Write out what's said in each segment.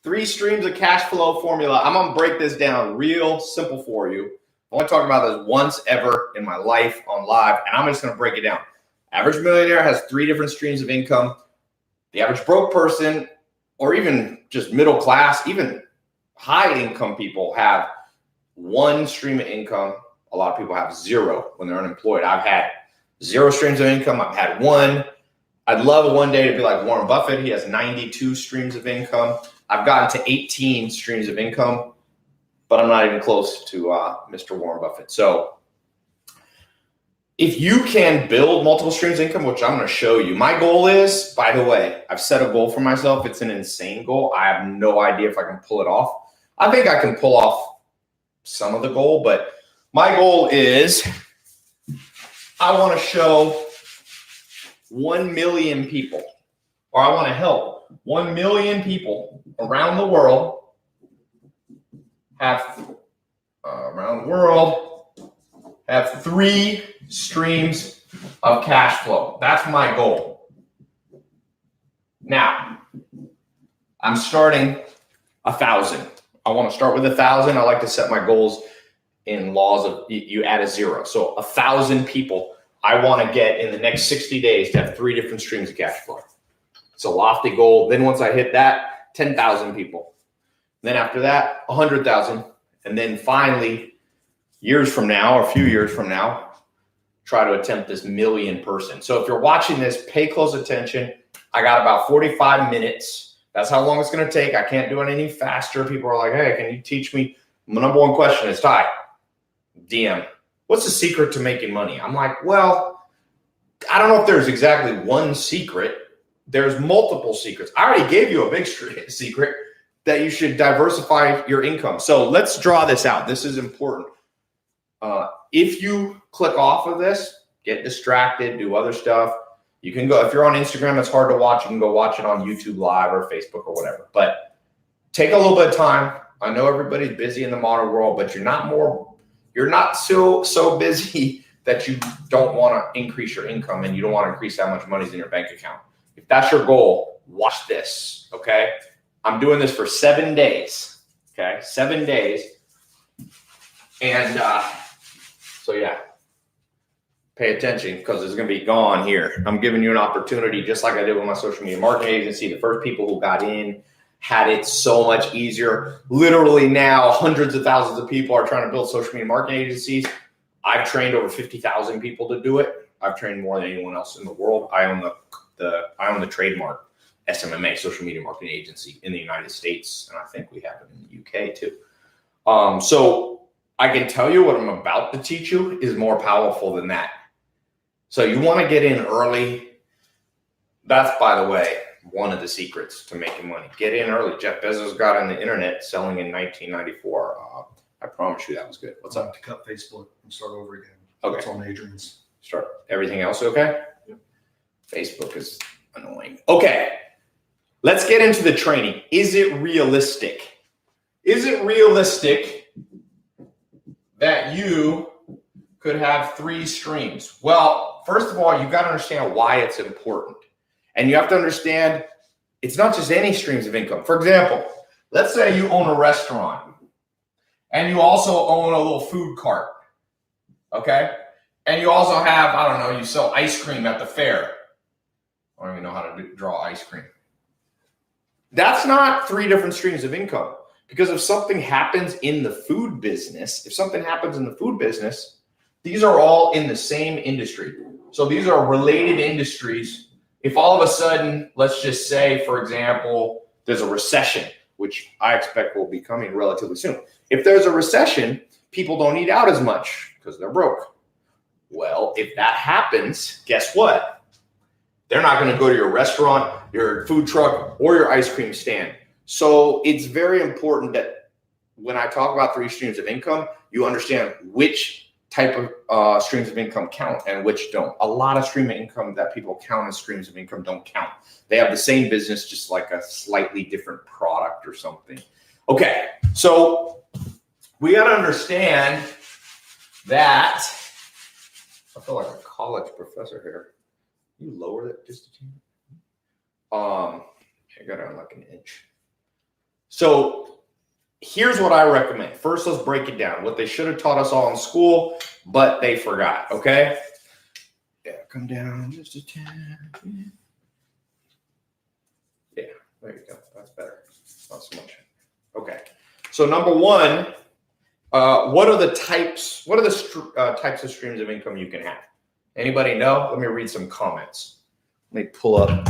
3 streams of cash flow formula. I'm going to break this down real simple for you. I want to talk about this once ever in my life on live, and I'm just going to break it down. Average millionaire has 3 different streams of income. The average broke person, or even just middle class, even high income people have 1 stream of income. A lot of people have 0 when they're unemployed. I've had 0 streams of income. I've had 1. I'd love one day to be like Warren Buffett. He has 92 streams of income. I've gotten to 18 streams of income, but I'm not even close to Mr. Warren Buffett. So if you can build multiple streams of income, which I'm going to show you, my goal is, by the way, I've set a goal for myself. It's an insane goal. I have no idea if I can pull it off. I think I can pull off some of the goal, but my goal is I want to show 1 million people, or I want to help 1 million people around the world have 3 streams of cash flow. That's my goal. Now, I'm starting 1,000. I want to start with 1,000. I like to set my goals in laws of you add a 0. So 1,000 people I want to get in the next 60 days to have 3 different streams of cash flow. It's a lofty goal. Then once I hit that, 10,000 people. Then after that, 100,000. And then finally, years from now, or a few years from now, try to attempt this 1 million person. So if you're watching this, pay close attention. I got about 45 minutes. That's how long it's going to take. I can't do it any faster. People are like, hey, can you teach me? My number 1 question is, Tai, DM, what's the secret to making money? I'm like, well, I don't know if there's exactly one secret. There's multiple secrets. I already gave you a big secret that you should diversify your income. So let's draw this out. This is important. If you click off of this, get distracted, do other stuff, you can go, if you're on Instagram, it's hard to watch. You can go watch it on YouTube Live or Facebook or whatever. But take a little bit of time. I know everybody's busy in the modern world, but you're not so busy that you don't want to increase your income and you don't want to increase how much money's in your bank account. If that's your goal, watch this, okay? I'm doing this for 7 days, okay? 7 days. And so, yeah, pay attention because it's going to be gone here. I'm giving you an opportunity, just like I did with my social media marketing agency. The first people who got in had it so much easier. Literally now, hundreds of thousands of people are trying to build social media marketing agencies. I've trained over 50,000 people to do it. I've trained more than anyone else in the world. I own the trademark SMMA, social media marketing agency, in the United States, and I think we have it in the UK too. So I can tell you what I'm about to teach you is more powerful than that. So you want to get in early. That's, by the way, one of the secrets to making money. Get in early. Jeff Bezos got on the internet selling in 1994. I promise you that was good. What's up? To cut Facebook and start over again. Okay. It's on Adrian's. Start. Everything else okay? Yep. Facebook is annoying. Okay. Let's get into the training. Is it realistic? Is it realistic that you could have 3 streams? Well, first of all, you've got to understand why it's important. And you have to understand it's not just any streams of income. For example, let's say you own a restaurant and you also own a little food cart, okay? And you also have, I don't know, you sell ice cream at the fair. I don't even know how to draw ice cream. That's not 3 different streams of income, because if something happens in the food business, these are all in the same industry. So these are related industries. If all of a sudden, let's just say, for example, there's a recession, which I expect will be coming relatively soon. If there's a recession, people don't eat out as much because they're broke. Well, if that happens, guess what? They're not going to go to your restaurant, your food truck, or your ice cream stand. So it's very important that when I talk about 3 streams of income, you understand which type of streams of income count and which don't. A lot of stream of income that people count as streams of income don't count. They have the same business, just like a slightly different product or something. Okay, so we got to understand that. I feel like a college professor here. You lower that just a teeny. I got it on like an inch. So here's what I recommend. First, let's break it down. What they should have taught us all in school, but they forgot, okay? Yeah, come down just a tad. Yeah, there you go. That's better. Not so much. Okay. So number one, what are the types of streams of income you can have? Anybody know? Let me read some comments. Let me pull up.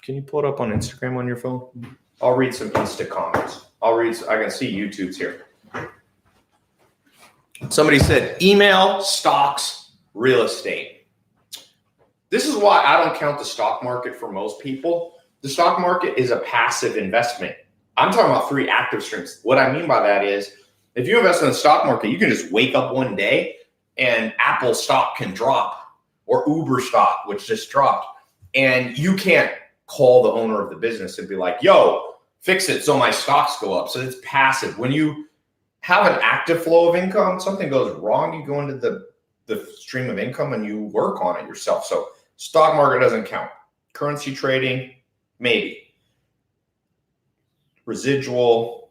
Can you pull it up on Instagram on your phone? I'll read some Insta comments. I can see YouTube's here. Somebody said email, stocks, real estate. This is why I don't count the stock market for most people. The stock market is a passive investment. I'm talking about 3 active streams. What I mean by that is if you invest in the stock market, you can just wake up one day and Apple stock can drop, or Uber stock, which just dropped. And you can't call the owner of the business and be like, yo, fix it so my stocks go up. So it's passive. When you have an active flow of income, something goes wrong, you go into the stream of income and you work on it yourself. So stock market doesn't count. Currency trading, maybe. Residual.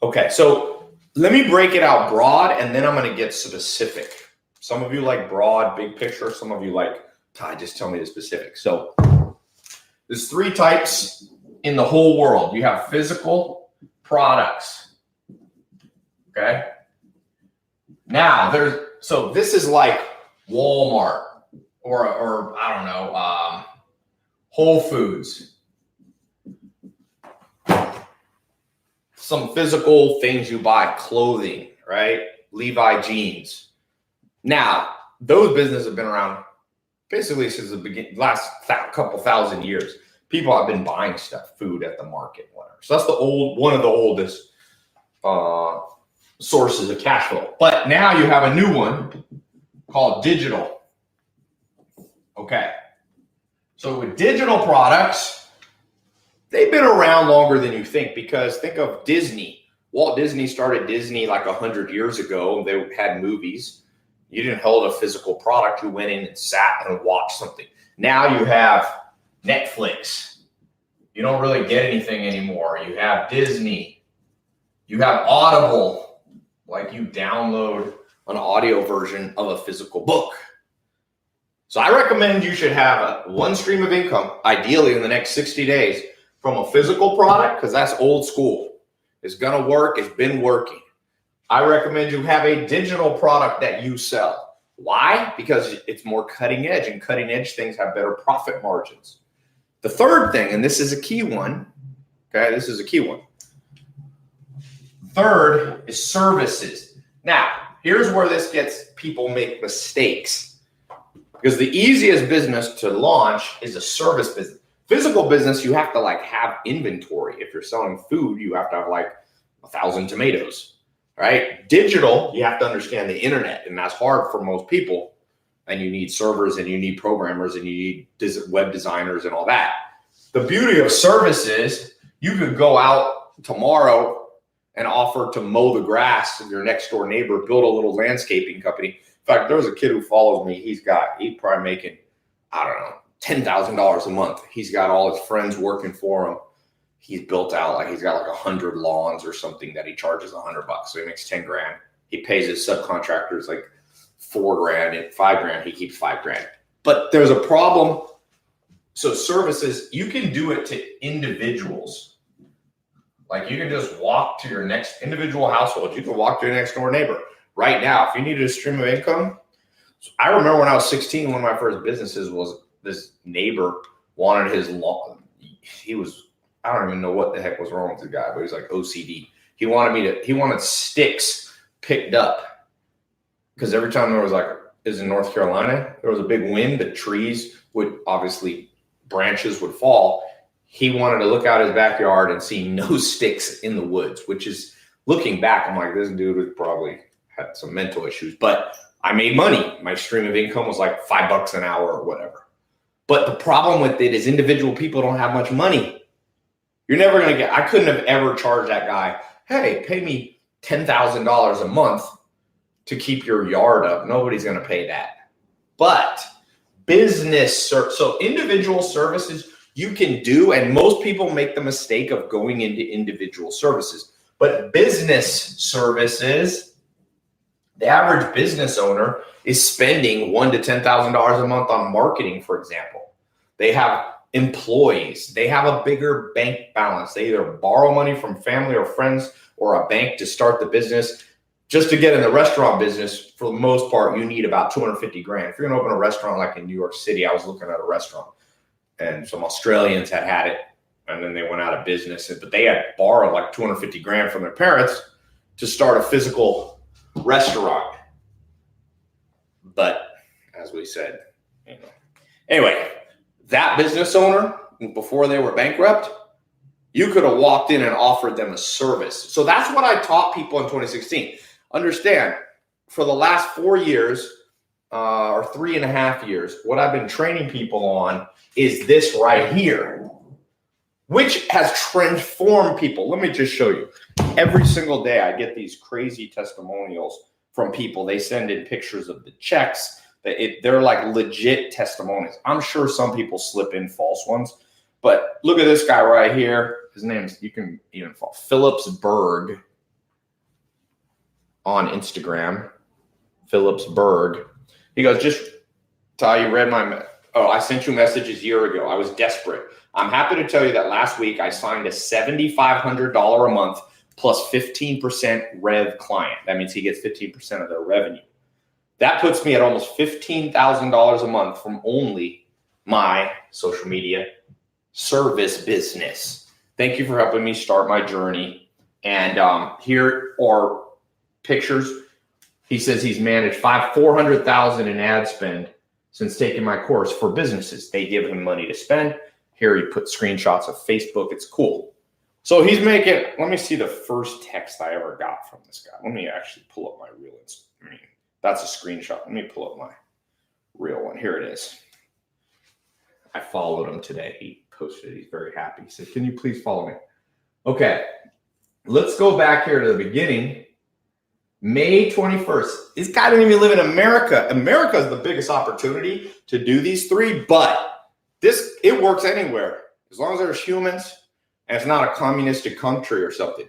Okay, so let me break it out broad and then I'm going to get specific. Some of you like broad, big picture. Some of you like, Tai, just tell me the specifics. So there's 3 types in the whole world. You have physical products. Okay. Now so this is like Walmart or I don't know, Whole Foods. Some physical things you buy, clothing, right? Levi jeans. Now, those businesses have been around basically since the last couple thousand years. People have been buying stuff, food at the market, whatever. So that's one of the oldest sources of cash flow. But now you have a new one called digital. Okay. So with digital products, they've been around longer than you think, because think of Disney. Walt Disney started Disney like 100 years ago. They had movies. You didn't hold a physical product. You went in and sat and watched something. Now you have Netflix. You don't really get anything anymore. You have Disney. You have Audible. Like you download an audio version of a physical book. So I recommend you should have one stream of income, ideally in the next 60 days, from a physical product, because that's old school. It's going to work. It's been working. I recommend you have a digital product that you sell. Why? Because it's more cutting edge, and cutting edge things have better profit margins. The third thing, and this is a key one, okay, this is a key one. Third is services. Now, here's where people make mistakes. Because the easiest business to launch is a service business. Physical business, you have to have inventory. If you're selling food, you have to have 1,000 tomatoes, right? Digital, you have to understand the internet, and that's hard for most people. And you need servers, and you need programmers, and you need web designers and all that. The beauty of service is you could go out tomorrow and offer to mow the grass of your next door neighbor, build a little landscaping company. In fact, there's a kid who follows me. He's probably making, I don't know, $10,000 a month. He's got all his friends working for him. He's built out, he's got 100 lawns or something that he charges $100. So he makes 10 grand. He pays his subcontractors $4 grand and $5 grand. He keeps $5 grand. But there's a problem. So services, you can do it to individuals. You can just walk to your next individual household. You can walk to your next door neighbor. Right now, if you needed a stream of income, I remember when I was 16, one of my first businesses was this neighbor wanted his lawn. I don't even know what the heck was wrong with the guy, but he was OCD. He wanted sticks picked up, because every time there was is in North Carolina, there was a big wind, the trees would branches would fall. He wanted to look out his backyard and see no sticks in the woods, which is, looking back, I'm like, this dude was probably had some mental issues, but I made money. My stream of income was $5 an hour or whatever. But the problem with it is individual people don't have much money. You're never going to I couldn't have ever charged that guy, hey, pay me $10,000 a month to keep your yard up. Nobody's going to pay that. But so individual services, you can do, and most people make the mistake of going into individual services. But business services, the average business owner is spending $1,000 to $10,000 a month on marketing, for example. They have employees. They have a bigger bank balance. They either borrow money from family or friends or a bank to start the business. Just to get in the restaurant business, for the most part, you need about 250 grand. If you're going to open a restaurant like in New York City, I was looking at a restaurant and some Australians had it and then they went out of business, but they had borrowed like 250 grand from their parents to start a physical restaurant. But as we said, anyway, that business owner, before they were bankrupt, you could have walked in and offered them a service. So that's what I taught people in 2016. Understand, for the last 4 years or 3.5 years, what I've been training people on is this right here, which has transformed people. Let me just show you. Every single day I get these crazy testimonials from people. They send in pictures of the checks. They're like legit testimonials. I'm sure some people slip in false ones, but look at this guy right here. His name's, you can even follow, Phillips Berg on Instagram. Phillips Berg. He goes, just Tai, you read my, I sent you messages a year ago. I was desperate. I'm happy to tell you that last week I signed a $7,500 a month plus 15% rev client. That means he gets 15% of their revenue. That puts me at almost $15,000 a month from only my social media service business. Thank you for helping me start my journey. And here are pictures. He says he's managed $400,000 in ad spend since taking my course for businesses. They give him money to spend. Here he put screenshots of Facebook. It's cool. So he's making, let me see the first text I ever got from this guy. Let me actually pull up my real, that's a screenshot. Let me pull up my real one. Here it is. I followed him today. He posted it. He's very happy. He said, can you please follow me? Okay. Let's go back here to the beginning. May 21st. This guy didn't even live in America. America is the biggest opportunity to do these three, but it works anywhere. As long as there's humans and it's not a communistic country or something.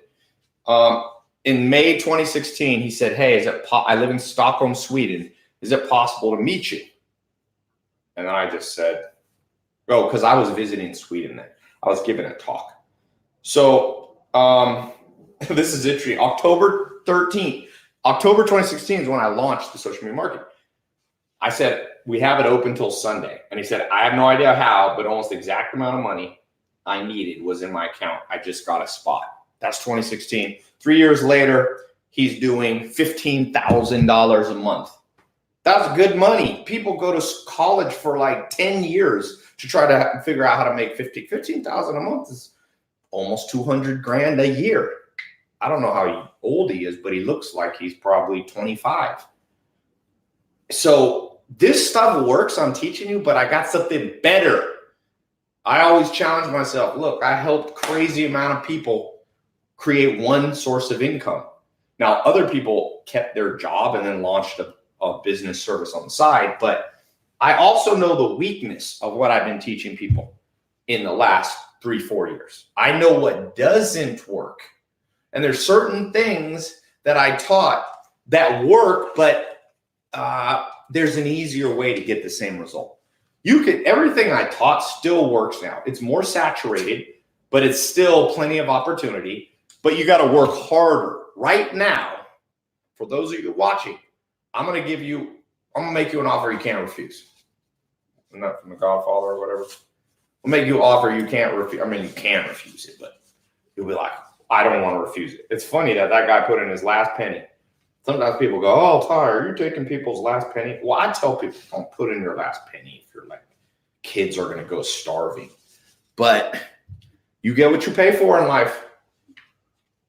In May 2016, he said, hey, I live in Stockholm, Sweden. Is it possible to meet you? And I just said, oh, because I was visiting Sweden then. I was giving a talk. So this is interesting. October 13th. October 2016 is when I launched the social media marketing. I said, we have it open till Sunday. And he said, I have no idea how, but almost the exact amount of money I needed was in my account. I just got a spot. That's 2016. 3 years later, he's doing $15,000 a month. That's good money. People go to college for like 10 years to try to figure out how to make $15,000 a month is almost 200 grand a year. I don't know how old he is, but he looks like he's probably 25. So this stuff works. I'm teaching you, but I got something better. I always challenge myself. Look, I helped crazy amount of people create one source of income. Now, other people kept their job and then launched a business service on the side, but I also know the weakness of what I've been teaching people in the last 3-4 years. I know what doesn't work. And there's certain things that I taught that work, but there's an easier way to get the same result. Everything I taught still works now. It's more saturated, but it's still plenty of opportunity, but you got to work harder. Right now, for those of you watching, I'm going to make you an offer you can't refuse. I'm not from The Godfather or whatever. I'll make you an offer you can't refuse. I mean, you can refuse it, but you'll be like, I don't want to refuse it. It's funny that guy put in his last penny. Sometimes people go, oh, Tai, are you taking people's last penny? Well, I tell people, don't put in your last penny if you're like, kids are going to go starving. But you get what you pay for in life.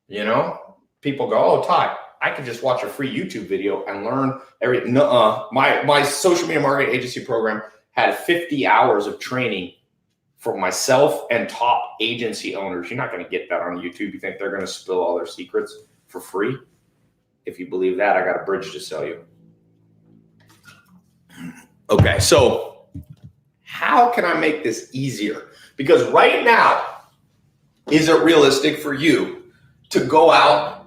You know, people go, oh, Tai, I can just watch a free YouTube video and learn everything. My social media marketing agency program had 50 hours of training for myself and top agency owners. You're not going to get that on YouTube. You think they're going to spill all their secrets for free? If you believe that, I got a bridge to sell you. Okay, so how can I make this easier? Because right now, is it realistic for you to go out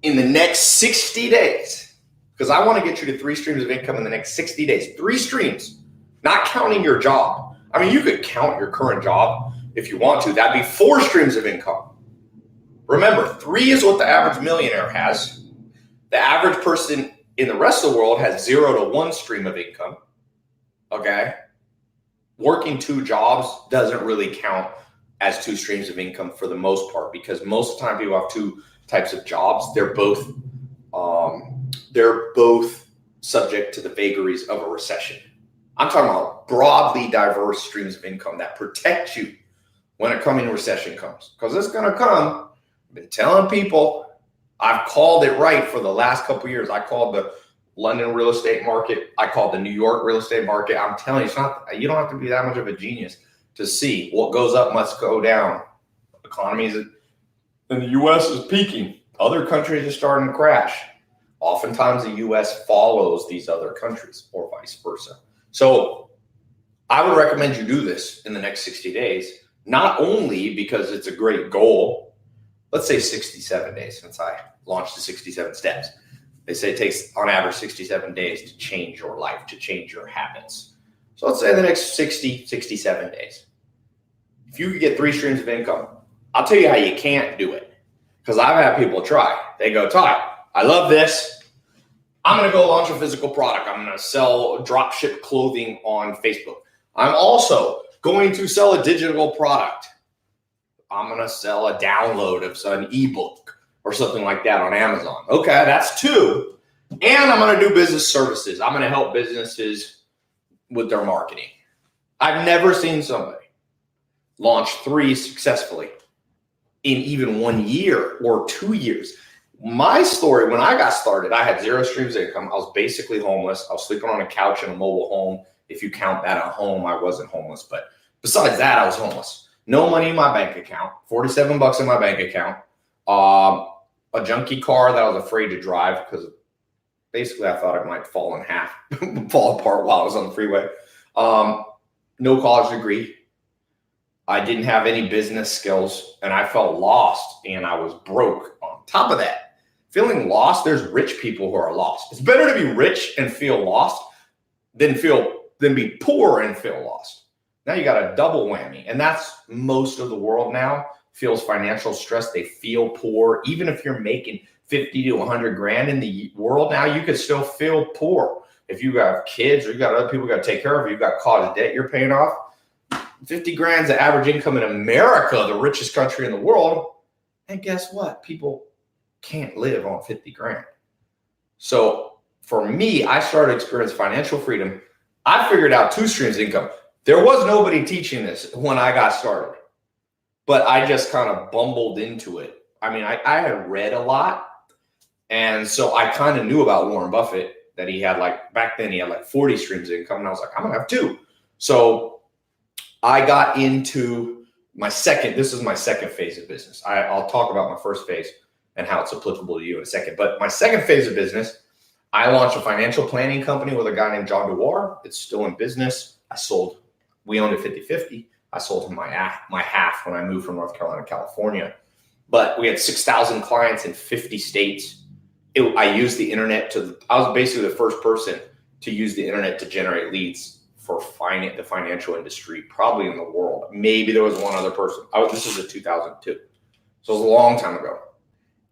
in the next 60 days? Because I want to get you to 3 streams of income in the next 60 days. 3 streams, not counting your job. I mean, you could count your current job if you want to. That'd be 4 streams of income. Remember, 3 is what the average millionaire has. The average person in the rest of the world has 0 to 1 stream of income. Okay? Working 2 jobs doesn't really count as 2 streams of income for the most part, because most of the time people have 2 types of jobs. They're both subject to the vagaries of a recession. I'm talking about broadly diverse streams of income that protect you when a coming recession comes, because it's going to come. I've been telling people, I've called it right for the last couple of years. I called the London real estate market. I called the New York real estate market. I'm telling you, you don't have to be that much of a genius to see what goes up must go down. Economies in the U.S. is peaking. Other countries are starting to crash. Oftentimes the U.S. follows these other countries or vice versa. So I would recommend you do this in the next 60 days, not only because it's a great goal. Let's say 67 days since I launched the 67 steps. They say it takes on average 67 days to change your life, to change your habits. So let's say the next 67 days. If you could get 3 streams of income, I'll tell you how you can't do it. Because I've had people try. They go, Tai, I love this. I'm going to go launch a physical product. I'm going to sell drop ship clothing on Facebook. I'm also going to sell a digital product. I'm going to sell a download of an ebook or something like that on Amazon. Okay, that's 2. And I'm going to do business services. I'm going to help businesses with their marketing. I've never seen somebody launch 3 successfully in even 1 year or 2 years. My story, when I got started, I had 0 streams of income. I was basically homeless. I was sleeping on a couch in a mobile home. If you count that a home, I wasn't homeless. But besides that, I was homeless. No money in my bank account, 47 bucks in my bank account, a junky car that I was afraid to drive because basically I thought it might fall in half, fall apart while I was on the freeway. No college degree. I didn't have any business skills, and I felt lost, and I was broke. On top of that, feeling lost, there's rich people who are lost. It's better to be rich and feel lost than be poor and feel lost. Now you got a double whammy, and that's most of the world now feels financial stress. They feel poor. Even if you're making 50 to 100 grand in the world now, you could still feel poor. If you got kids or you got other people you got to take care of, you've got college debt you're paying off. 50 grand is the average income in America, the richest country in the world. And guess what? People can't live on 50 grand. So for me, I started to experience financial freedom. I figured out 2 streams of income. There was nobody teaching this when I got started, but I just kind of bumbled into it. I mean, I had read a lot. And so I kind of knew about Warren Buffett, that he had back then he had 40 streams of income. And I was like, I'm gonna have 2. So I got into this is my second phase of business. I'll talk about my first phase and how it's applicable to you in a second. But my second phase of business, I launched a financial planning company with a guy named John Dewar. It's still in business. We owned it 50-50. I sold him my half when I moved from North Carolina to California. But we had 6,000 clients in 50 states. I used the internet I was basically the first person to use the internet to generate leads for the financial industry, probably in the world. Maybe there was one other person. This is in 2002. So it was a long time ago.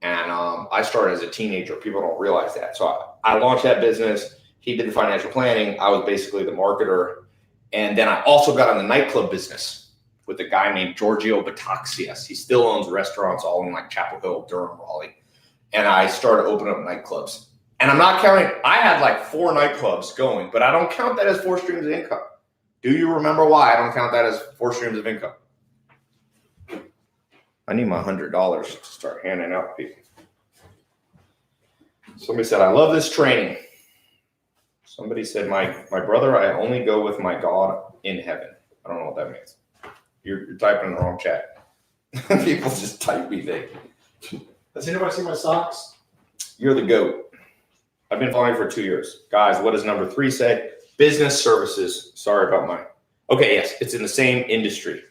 And I started as a teenager. People don't realize that. So I launched that business. He did the financial planning. I was basically the marketer. And then I also got in the nightclub business with a guy named Giorgio Bataxias. He still owns restaurants all in Chapel Hill, Durham, Raleigh. And I started opening up nightclubs. And I'm not counting, I had 4 nightclubs going, but I don't count that as 4 streams of income. Do you remember why I don't count that as 4 streams of income? I need my $100 to start handing out to people. Somebody said, I love this training. Somebody said, my brother, I only go with my God in heaven. I don't know what that means. You're typing in the wrong chat. People just type me things. Has anybody seen my socks? You're the GOAT. I've been following for 2 years. Guys, what does number 3 say? Business services. Sorry about mine. Okay, yes, it's in the same industry.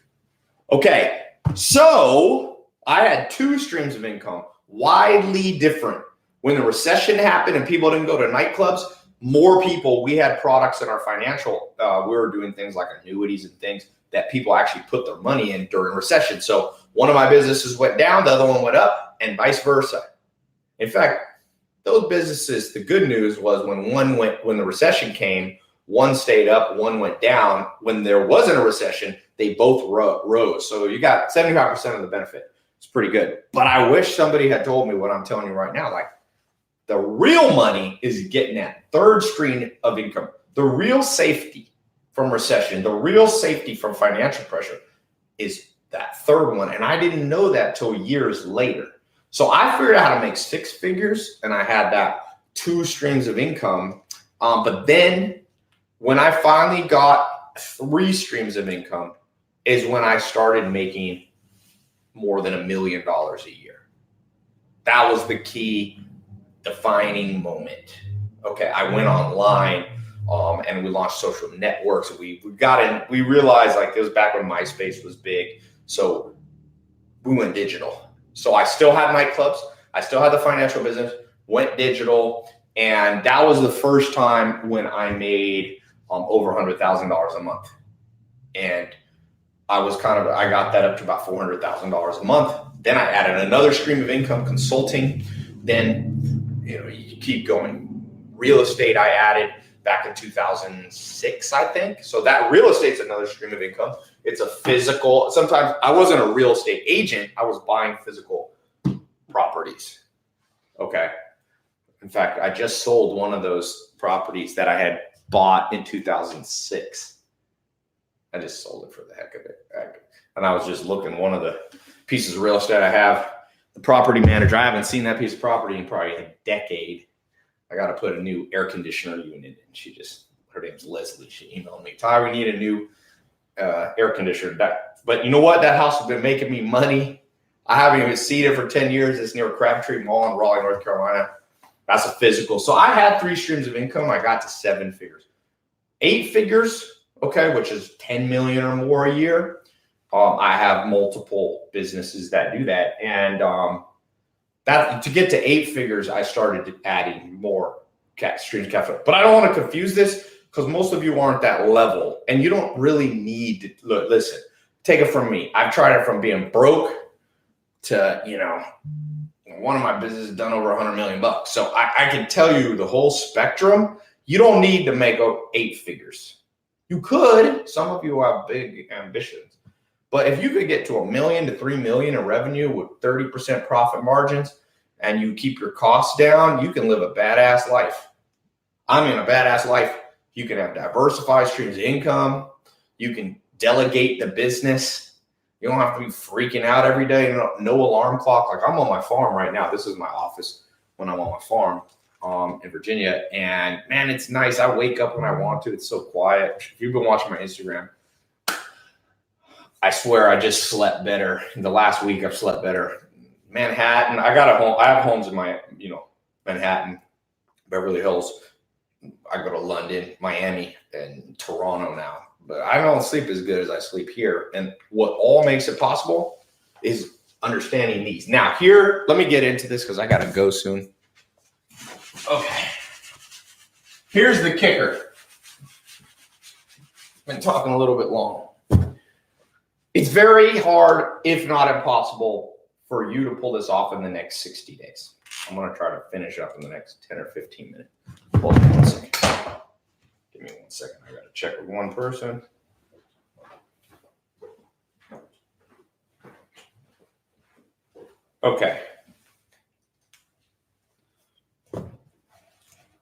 Okay, so I had two streams of income, widely different. When the recession happened and people didn't go to nightclubs, more people, we had products in our financial, we were doing things like annuities and things that people actually put their money in during recession. So one of my businesses went down, the other one went up, and vice versa. In fact, those businesses, the good news was when the recession came, one stayed up, one went down. When there wasn't a recession, they both rose. So you got 75% of the benefit. It's pretty good. But I wish somebody had told me what I'm telling you right now. Like, the real money is getting that third stream of income. The real safety from recession, the real safety from financial pressure is that third one. And I didn't know that till years later. So I figured out how to make six figures, and I had that two streams of income. But then when I finally got three streams of income is when I started making more than $1 million a year. That was the key defining moment. Okay, I went online and we launched social networks. We got in, we realized, like, it was back when MySpace was big. So we went digital. So I still had nightclubs. I still had the financial business, went digital. And that was the first time when I made over $100,000 a month. And I got that up to about $400,000 a month. Then I added another stream of income, consulting. Then, you keep going. Real estate I added back in 2006, I think. So that real estate's another stream of income. It's a physical, sometimes I wasn't a real estate agent. I was buying physical properties. Okay. In fact, I just sold one of those properties that I had bought in 2006. I just sold it for the heck of it. And I was just looking, one of the pieces of real estate I have, the property manager, I haven't seen that piece of property in probably a decade. I got to put a new air conditioner unit in. Her name's Leslie. She emailed me, Ty, we need a new air conditioner. But you know what? That house has been making me money. I haven't even seen it for 10 years. It's near Crabtree Mall in Raleigh, North Carolina. That's a physical. So I had three streams of income. I got to 7 figures. 8 figures, okay, which is 10 million or more a year. I have multiple businesses that do that. And that to get to 8 figures, I started adding more streams of capital. But I don't want to confuse this because most of you aren't that level. And you don't really need to, look, listen, take it from me. I've tried it from being broke to, one of my businesses done over 100 million bucks. So I can tell you the whole spectrum. You don't need to make 8 figures. You could. Some of you have big ambitions. But if you could get to $1 million to $3 million in revenue with 30% profit margins and you keep your costs down, you can live a badass life. I mean, a badass life. You can have diversified streams of income. You can delegate the business. You don't have to be freaking out every day. No alarm clock. Like, I'm on my farm right now. This is my office when I'm on my farm in Virginia. And man, it's nice. I wake up when I want to. It's so quiet. If you've been watching my Instagram, I swear I just slept better. In the last week, I've slept better. Manhattan, I got a home. I have homes in Manhattan, Beverly Hills. I go to London, Miami, and Toronto now. But I don't sleep as good as I sleep here. And what all makes it possible is understanding these. Now, here, let me get into this because I got to go soon. Okay. Here's the kicker. Been talking a little bit long. It's very hard, if not impossible, for you to pull this off in the next 60 days. I'm going to try to finish up in the next 10 or 15 minutes. Hold on 1 second. Give me 1 second. I got to check with one person. Okay.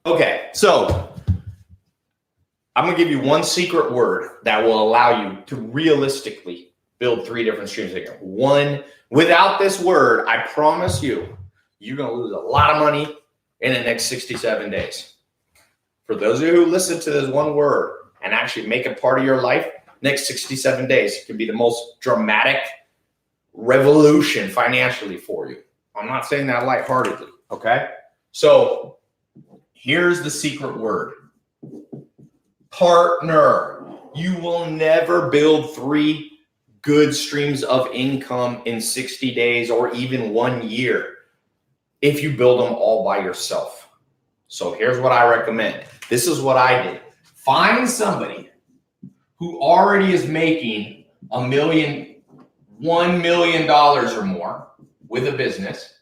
Okay, so I'm going to give you one secret word that will allow you to realistically build 3 different streams of income. One, without this word, I promise you, you're going to lose a lot of money in the next 67 days. For those of you who listen to this one word and actually make it part of your life, next 67 days can be the most dramatic revolution financially for you. I'm not saying that lightheartedly, okay? So here's the secret word. Partner. You will never build 3 good streams of income in 60 days or even 1 year if you build them all by yourself. So here's what I recommend. This is what I did. Find somebody who already is making $1 million or more with a business,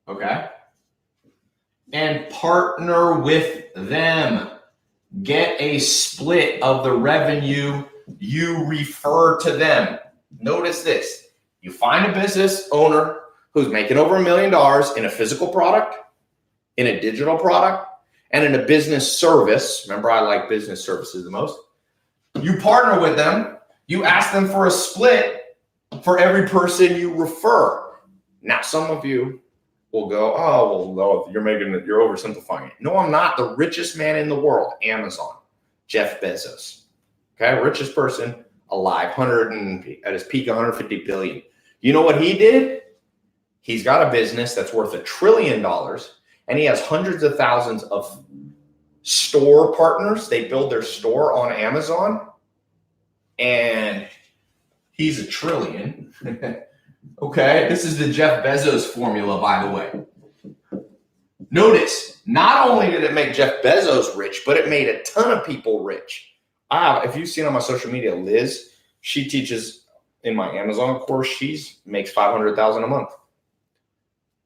okay? And partner with them. Get a split of the revenue you refer to them. Notice this. You find a business owner who's making over $1 million in a physical product, in a digital product, and in a business service. Remember, I like business services the most. You partner with them. You ask them for a split for every person you refer. Now, some of you will go, oh, well, you're oversimplifying it. No, I'm not. The richest man in the world, Amazon, Jeff Bezos. Okay, richest person alive, at his peak, 150 billion. You know what he did? He's got a business that's worth $1 trillion, and he has hundreds of thousands of store partners. They build their store on Amazon, and he's $1 trillion. Okay, this is the Jeff Bezos formula, by the way. Notice, not only did it make Jeff Bezos rich, but it made a ton of people rich. If you've seen on my social media, Liz, she teaches in my Amazon course. She makes $500,000 a month.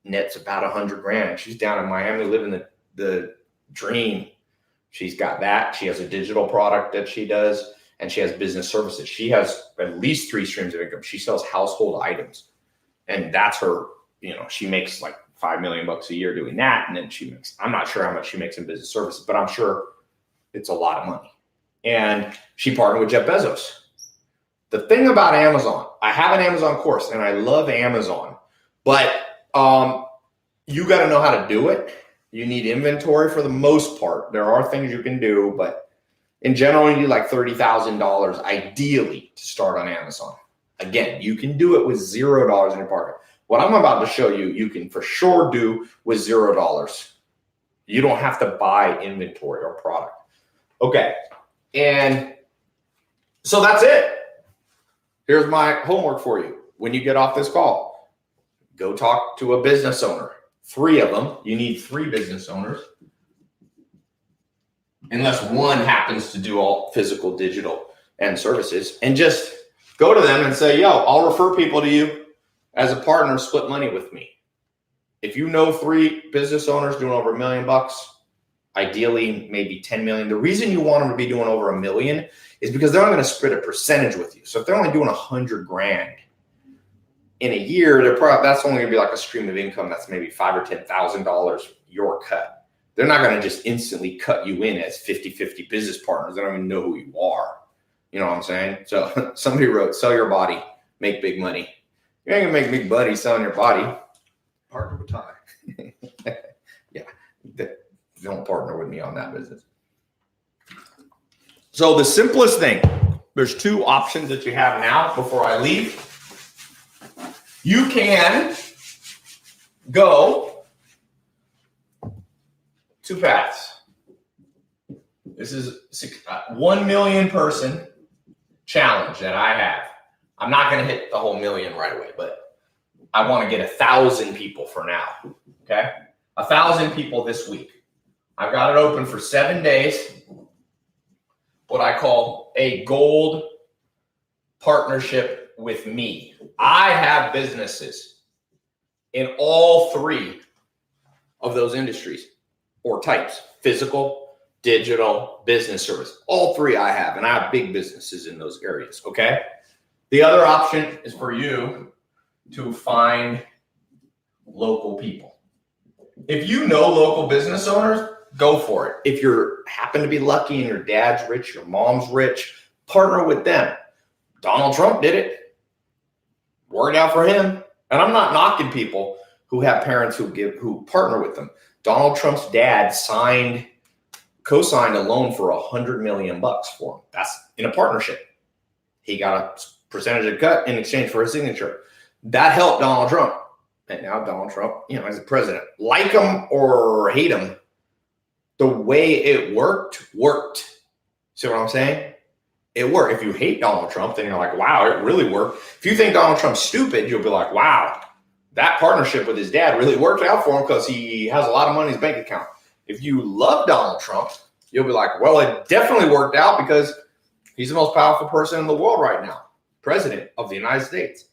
Net's about $100,000. She's down in Miami living the dream. She's got that. She has a digital product that she does, and she has business services. She has at least 3 streams of income. She sells household items, and that's her. She makes like $5 million a year doing that, and then I'm not sure how much she makes in business services, but I'm sure it's a lot of money. And she partnered with Jeff Bezos. The thing about Amazon, I have an Amazon course, and I love Amazon, but you got to know how to do it. You need inventory for the most part. There are things you can do, but in general, you need like $30,000 ideally to start on Amazon. Again, you can do it with $0 in your pocket. What I'm about to show you, you can for sure do with $0. You don't have to buy inventory or product. Okay, and so that's it. Here's my homework for you. When you get off this call, go talk to a business owner. 3 of them. You need 3 business owners. Unless one happens to do all physical, digital, and services. And just go to them and say, yo, I'll refer people to you as a partner, split money with me. If you know 3 business owners doing over $1 million, ideally maybe 10 million. The reason you want them to be doing over $1 million is because they're not going to split a percentage with you. So if they're only doing $100,000 in a year, that's only going to be like a stream of income that's maybe $5,000 or $10,000 your cut. They're not going to just instantly cut you in as 50-50 business partners. They don't even know who you are. You know what I'm saying? So somebody wrote, sell your body, make big money. You ain't going to make big money selling your body. Partner with Tai. Yeah. Don't partner with me on that business. So the simplest thing, there's 2 options that you have now before I leave. You can go 2 paths. This is 1 million person challenge that I have. I'm not going to hit the whole million right away, but I want to get 1,000 people for now. Okay. 1,000 people this week. I've got it open for 7 days. What I call a gold partnership with me. I have businesses in all 3 of those industries or types: physical, digital, business service. All 3 I have, and I have big businesses in those areas. Okay. The other option is for you to find local people. If you know local business owners, go for it. If you happen to be lucky and your dad's rich, your mom's rich, partner with them. Donald Trump did it. Worked out for him. And I'm not knocking people who have parents who partner with them. Donald Trump's dad co-signed a loan for $100 million for him. That's in a partnership. He got a percentage of cut in exchange for his signature. That helped Donald Trump. And now Donald Trump, as the president, like him or hate him, the way it worked. See what I'm saying? it worked. If you hate Donald Trump, then you're like, wow, it really worked. If you think Donald Trump's stupid, you'll be like, wow, that partnership with his dad really worked out for him because he has a lot of money in his bank account. If you love Donald Trump, you'll be like, well, it definitely worked out because he's the most powerful person in the world right now, president of the United States.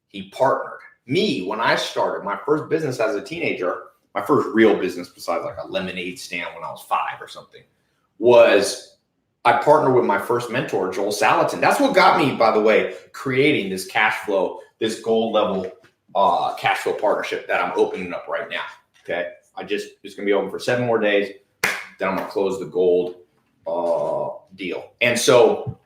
He partnered. Me, when I started my first business as a teenager, my first real business besides like a lemonade stand when I was 5 or something, was I partnered with my first mentor, Joel Salatin. That's what got me, by the way, creating this cash flow, this gold level cash flow partnership that I'm opening up right now. Okay. It's going to be open for 7 more days. Then I'm going to close the gold deal. And so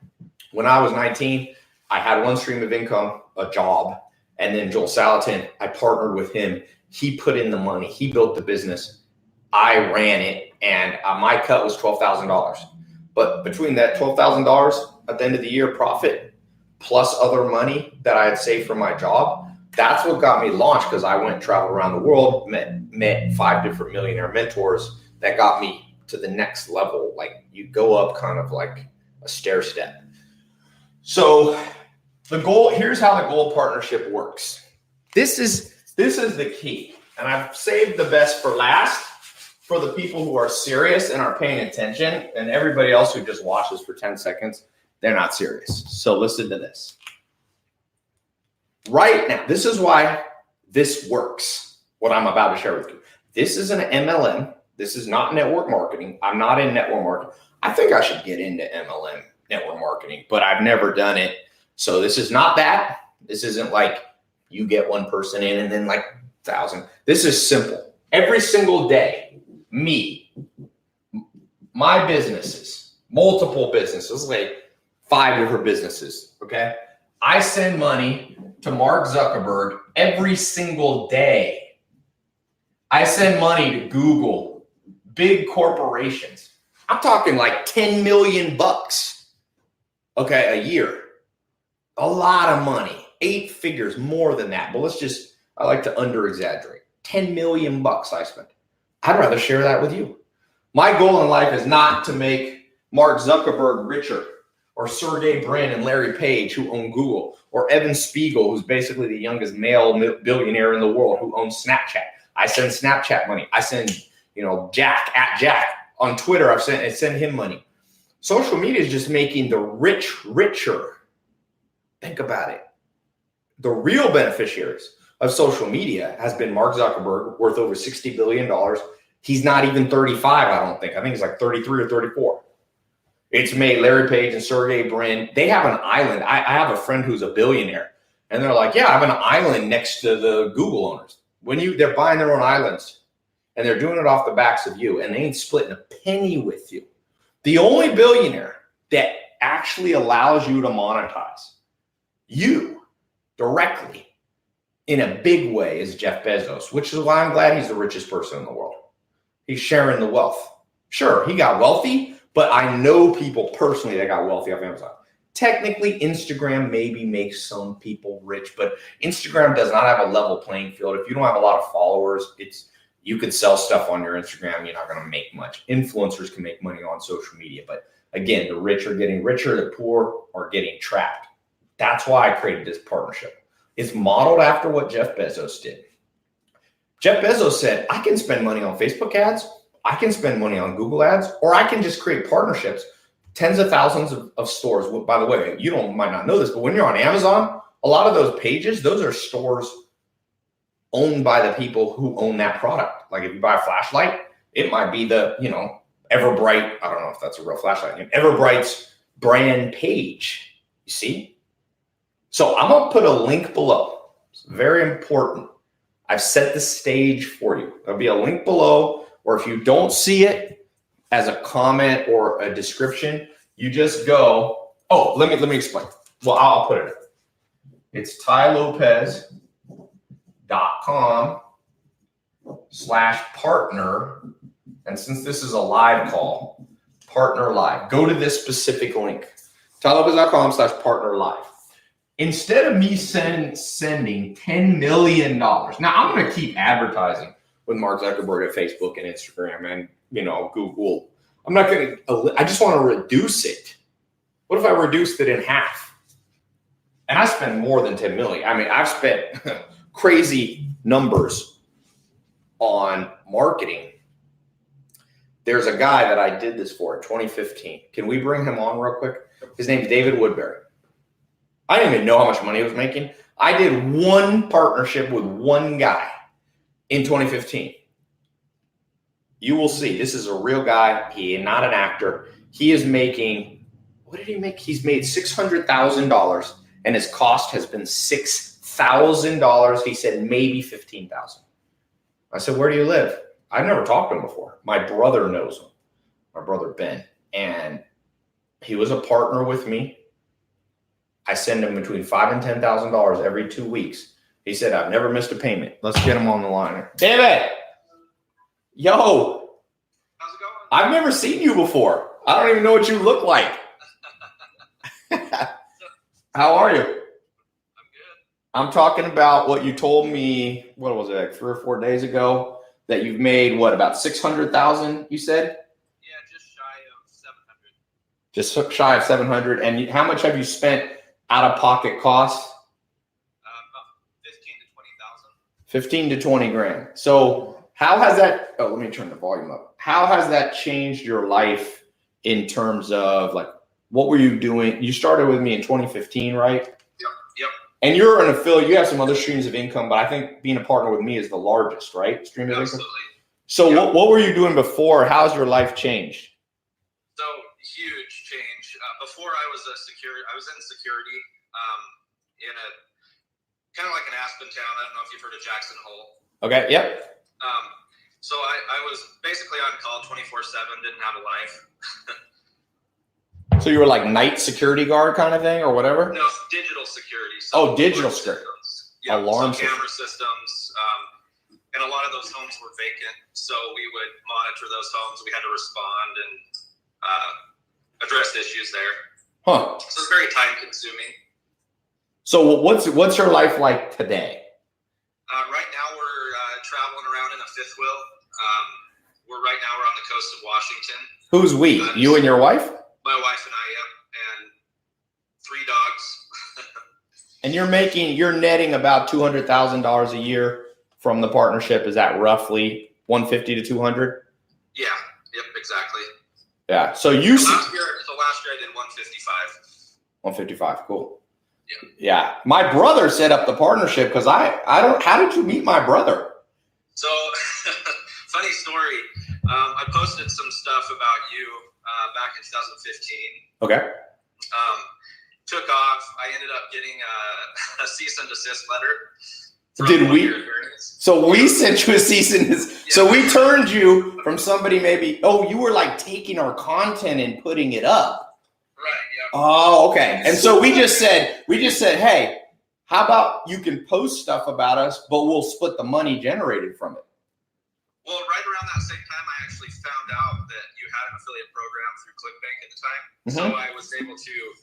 when I was 19, I had one stream of income, a job, and then Joel Salatin, I partnered with him. He put in the money. He built the business. I ran it, and my cut was $12,000. But between that $12,000 at the end of the year profit plus other money that I had saved from my job, that's what got me launched, because I went and traveled around the world, met 5 different millionaire mentors that got me to the next level. Like, you go up kind of like a stair step. So the goal, here's how the gold partnership works. This is the key. And I've saved the best for last for the people who are serious and are paying attention, and everybody else who just watches for 10 seconds, they're not serious. So listen to this. Right now, this is why this works, what I'm about to share with you. This is an MLM. This is not network marketing. I'm not in network marketing. I think I should get into MLM, network marketing, but I've never done it. So this is not that. This isn't like you get one person in and then like 1,000. This is simple. Every single day, me, my businesses, multiple businesses, like 5 different businesses, okay? I send money to Mark Zuckerberg every single day. I send money to Google, big corporations. I'm talking like 10 million bucks, okay, a year. A lot of money, 8 figures, more than that. But I like to under exaggerate. 10 million bucks I spent. I'd rather share that with you. My goal in life is not to make Mark Zuckerberg richer, or Sergey Brin and Larry Page, who own Google, or Evan Spiegel, who's basically the youngest male billionaire in the world, who owns Snapchat. I send Snapchat money. I send, Jack on Twitter. I send him money. Social media is just making the rich richer. Think about it. The real beneficiaries of social media has been Mark Zuckerberg, worth over $60 billion. He's not even 35, I don't think. I think he's like 33 or 34. It's made Larry Page and Sergey Brin. They have an island. I have a friend who's a billionaire, and they're like, yeah, I have an island next to the Google owners. They're buying their own islands, and they're doing it off the backs of you, and they ain't splitting a penny with you. The only billionaire that actually allows you to monetize you directly in a big way is Jeff Bezos, which is why I'm glad he's the richest person in the world. He's sharing the wealth. Sure, he got wealthy, but I know people personally that got wealthy off Amazon. Technically, Instagram maybe makes some people rich, but Instagram does not have a level playing field. If you don't have a lot of followers, you could sell stuff on your Instagram. You're not going to make much. Influencers can make money on social media, but again, the rich are getting richer, the poor are getting trapped. That's why I created this partnership. It's modeled after what Jeff Bezos did. Jeff Bezos said, I can spend money on Facebook ads, I can spend money on Google ads, or I can just create partnerships, tens of thousands of stores. By the way, you might not know this, but when you're on Amazon, a lot of those pages, those are stores owned by the people who own that product. Like if you buy a flashlight, it might be the, Everbright, I don't know if that's a real flashlight, Everbright's brand page, you see? So I'm going to put a link below. It's very important. I've set the stage for you. There'll be a link below, or if you don't see it as a comment or a description, you just go, let me explain. Well, I'll put it in. It's TaiLopez.com/partner. And since this is a live call, partner live, go to this specific link, TaiLopez.com/partner live. Instead of me sending $10 million, now I'm going to keep advertising with Mark Zuckerberg at Facebook and Instagram and, Google. I'm not going to, I just want to reduce it What if I reduced it in half? And I spend more than 10 million. I mean, I've spent crazy numbers on marketing. There's a guy that I did this for in 2015. Can we bring him on real quick? His name's David Woodbury. I didn't even know how much money he was making. I did one partnership with one guy in 2015. You will see. This is a real guy. He is not an actor. He is making, what did he make? He's made $600,000 and his cost has been $6,000. He said maybe $15,000. I said, where do you live? I've never talked to him before. My brother knows him, my brother Ben. And he was a partner with me. I send him between $5,000 and $10,000 every 2 weeks. He said, I've never missed a payment. Let's get him on the line. David, yo. How's it going? I've never seen you before. I don't even know what you look like. How are you? I'm good. I'm talking about what you told me, what was it, like 3 or 4 days ago, that you've made, what, about 600,000, you said? Yeah, just shy of 700. Just shy of 700. And how much have you spent out of pocket costs? About 15 to 20,000. 15 to 20 grand. So how has that, oh, let me turn the volume up. How has that changed your life in terms of, like, what were you doing? You started with me in 2015, right? Yep. And you're an affiliate. You have some other streams of income, but I think being a partner with me is the largest, right? Stream of Absolutely. income. So Yep. what were you doing before? How's your life changed? So huge change. Before I was I was in security in a kind of like an Aspen town. I don't know if you've heard of Jackson Hole. Okay. Yep. So I was basically on call 24/7, didn't have a life. So you were like night security guard kind of thing or whatever? No, digital security. Oh, digital security. Yeah, Alarm so camera systems. And a lot of those homes were vacant. So we would monitor those homes. We had to respond and address issues there. Huh. So it's very time consuming. So what's your life like today? Right now we're traveling around in a fifth wheel. We're on the coast of Washington. Who's we? You and your wife? My wife and I, and 3 dogs. And you're netting about $200,000 a year from the partnership. Is that roughly 150 to 200? Yeah. Yep. Exactly. Yeah. So last year I did 155. 155. Cool. Yeah. Yeah. My brother set up the partnership because how did you meet my brother? So funny story. I posted some stuff about you back in 2015. Okay. Took off. I ended up getting a cease and desist letter. Did we? So we sent you a cease and desist. Yeah. So we turned you from somebody maybe. Oh, you were like taking our content and putting it up. Right. Yeah. Oh, okay. And so we just said, hey, how about you can post stuff about us, but we'll split the money generated from it. Well, right around that same time, I actually found out that you had an affiliate program through ClickBank at the time. Mm-hmm. So I was able to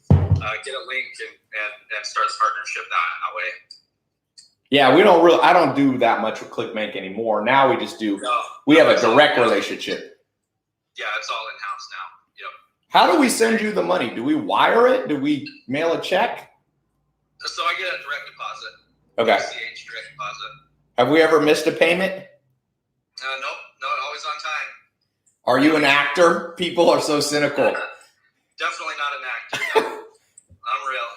get a link and start the partnership that way. Yeah, I don't do that much with ClickBank anymore. Now we just do, we have a direct relationship. Yeah, it's all in-house now. Yep. How do we send you the money? Do we wire it? Do we mail a check? So I get a direct deposit. Okay. ACH direct deposit. Have we ever missed a payment? Nope, always on time. Are you an actor? People are so cynical. Definitely not an actor. No. I'm real.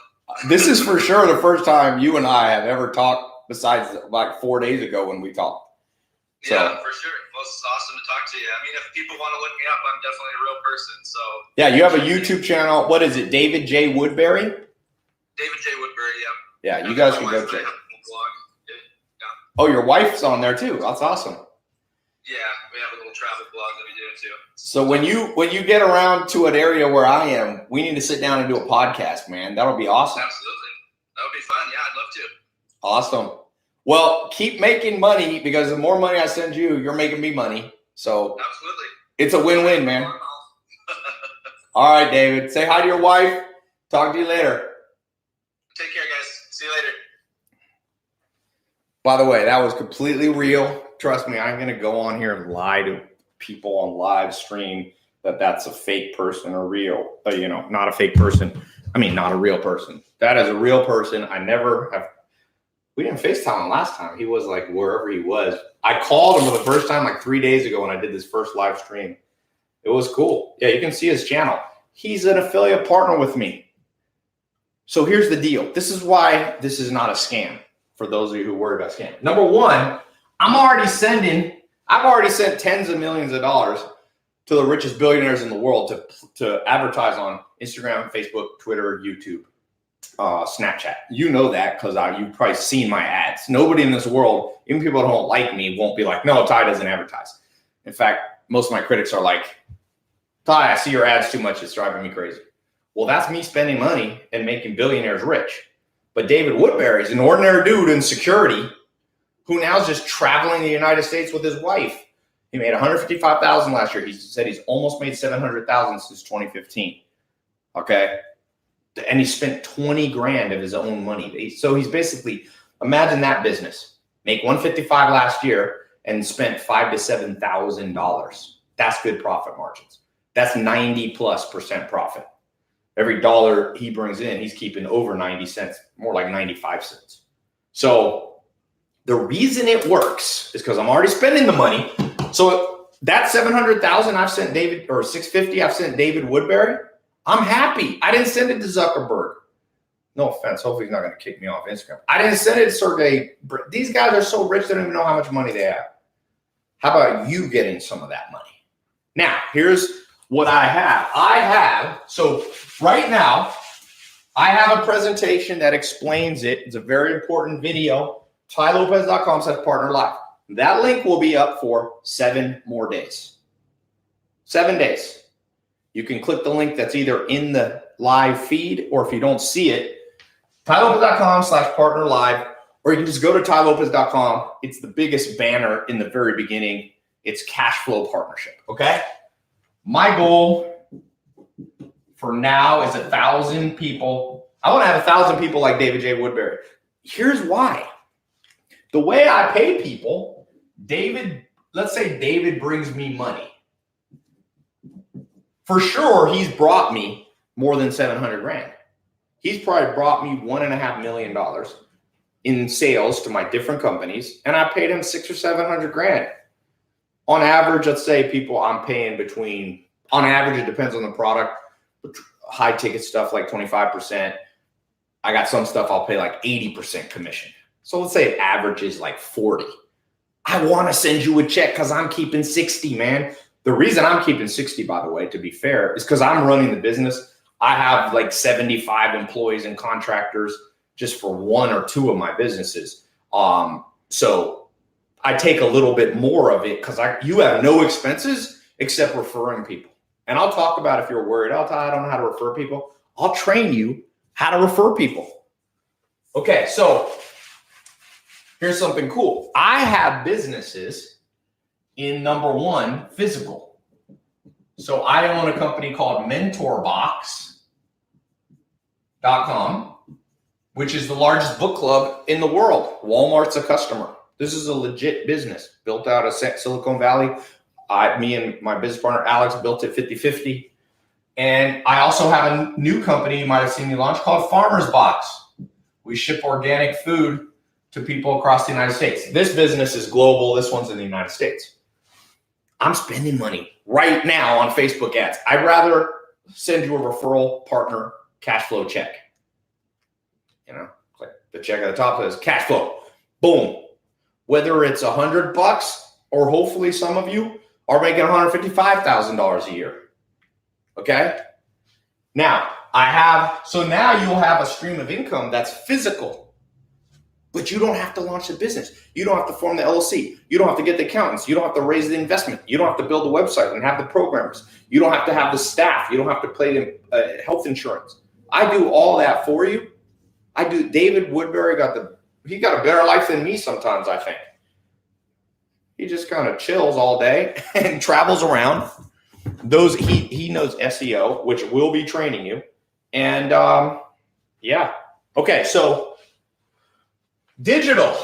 This is for sure the first time you and I have ever talked besides like 4 days ago when we talked. So, yeah, for sure. Well, it's awesome to talk to you. I mean, if people want to look me up, I'm definitely a real person. So yeah, you have a YouTube channel. What is it? David J. Woodbury? David J. Woodbury, yeah. Yeah, you guys can go check. Oh, your wife's on there too. That's awesome. Yeah, we have a little travel blog that we do too. So when you get around to an area where I am, we need to sit down and do a podcast, man. That'll be awesome. Absolutely. That would be fun. Yeah, I'd love to. Awesome. Well, keep making money because the more money I send you, you're making me money. So absolutely. It's a win-win, man. All right, David. Say hi to your wife. Talk to you later. Take care, guys. See you later. By the way, that was completely real. Trust me, I'm going to go on here and lie to people on live stream that that's a fake person or real, not a fake person. I mean, not a real person. That is a real person. I never have. We didn't FaceTime him last time. He was like wherever he was. I called him for the first time like 3 days ago when I did this first live stream. It was cool. Yeah, you can see his channel. He's an affiliate partner with me. So here's the deal. This is why this is not a scam for those of you who worry about scam. Number one, I've already sent tens of millions of dollars to the richest billionaires in the world to advertise on Instagram, Facebook, Twitter, YouTube, Snapchat. You know that because you've probably seen my ads. Nobody in this world, even people who don't like me, won't be like, no, Tai doesn't advertise. In fact, most of my critics are like, Tai, I see your ads too much. It's driving me crazy. Well, that's me spending money and making billionaires rich. But David Woodbury is an ordinary dude in security who now is just traveling the United States with his wife. He made $155,000 last year. He said he's almost made $700,000 since 2015. Okay. And he spent 20 grand of his own money. So he's basically, imagine that business, make 155 last year and spent $5,000 to $7,000. That's good profit margins. That's 90+% profit. Every dollar he brings in, he's keeping over 90 cents, more like 95 cents. So the reason it works is because I'm already spending the money. So that 700,000 I've sent David, or 650 I've sent David Woodbury, I'm happy. I didn't send it to Zuckerberg. No offense. Hopefully he's not going to kick me off Instagram. I didn't send it to Sergey. These guys are so rich, they don't even know how much money they have. How about you getting some of that money? Now, here's what I have. So right now, I have a presentation that explains it. It's a very important video. TaiLopez.com/partner live. That link will be up for 7 more days. 7 days. You can click the link that's either in the live feed, or if you don't see it, TaiLopez.com/partner live, or you can just go to TaiLopez.com. It's the biggest banner in the very beginning. It's cash flow partnership. Okay. My goal for now is 1,000 people. I want to have 1,000 people like David J. Woodbury. Here's why. The way I pay people, let's say David brings me money. For sure, he's brought me more than 700 grand. He's probably brought me $1.5 million in sales to my different companies, and I paid him 600 or 700 grand. On average, let's say people I'm paying between, on average, it depends on the product, high ticket stuff like 25%. I got some stuff I'll pay like 80% commission. So let's say it averages like 40. I want to send you a check because I'm keeping 60, man. The reason I'm keeping 60, by the way, to be fair, is because I'm running the business. I have like 75 employees and contractors just for 1 or 2 of my businesses. So I take a little bit more of it because you have no expenses except referring people. And I'll talk about, if you're worried, I don't know how to refer people. I'll train you how to refer people. Okay, so here's something cool. I have businesses in number 1, physical. So I own a company called mentorbox.com, which is the largest book club in the world. Walmart's a customer. This is a legit business built out of Silicon Valley. Me and my business partner, Alex, built it 50-50. And I also have a new company you might have seen me launch called Farmer's Box. We ship organic food to people across the United States. This business is global. This one's in the United States. I'm spending money right now on Facebook ads. I'd rather send you a referral partner cash flow check. Click the check at the top that says cash flow. Boom. Whether it's $100 or hopefully some of you are making $155,000 a year. Okay. Now now you'll have a stream of income that's physical, but you don't have to launch the business. You don't have to form the LLC. You don't have to get the accountants. You don't have to raise the investment. You don't have to build the website and have the programmers. You don't have to have the staff. You don't have to pay them health insurance. I do all that for you. David Woodbury he got a better life than me sometimes, I think. He just kind of chills all day and travels around. He knows SEO, which will be training you. And yeah. Okay, so digital.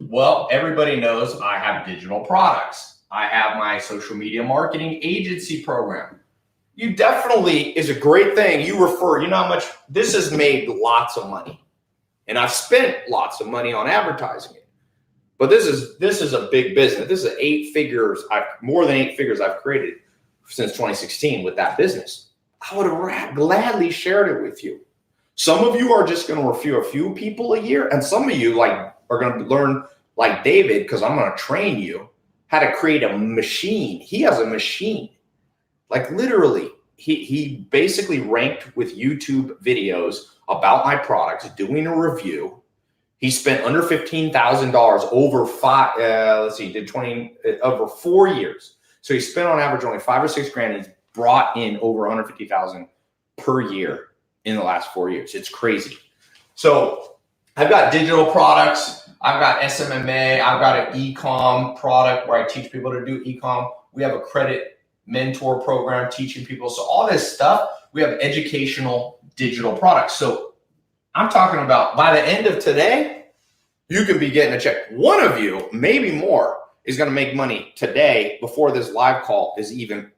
Well, everybody knows I have digital products. I have my social media marketing agency program. You definitely is a great thing. You refer, you know how much this has made lots of money. And I've spent lots of money on advertising it. But this is a big business. This is more than 8 figures I've created since 2016 with that business. I would have gladly shared it with you. Some of you are just going to review a few people a year, and some of you are going to learn like David, because I'm going to train you how to create a machine. He has a machine. Like literally, he basically ranked with YouTube videos about my products, doing a review. He spent under $15,000 over 4 years. So he spent on average only $5 or $6 grand. And he's brought in over 150,000 per year in the last 4 years. It's crazy. So I've got digital products. I've got SMMA. I've got an e-com product where I teach people to do e-com. We have a credit mentor program teaching people. So all this stuff, we have educational digital products. So I'm talking about by the end of today, you could be getting a check. One of you, maybe more, is going to make money today before this live call is even,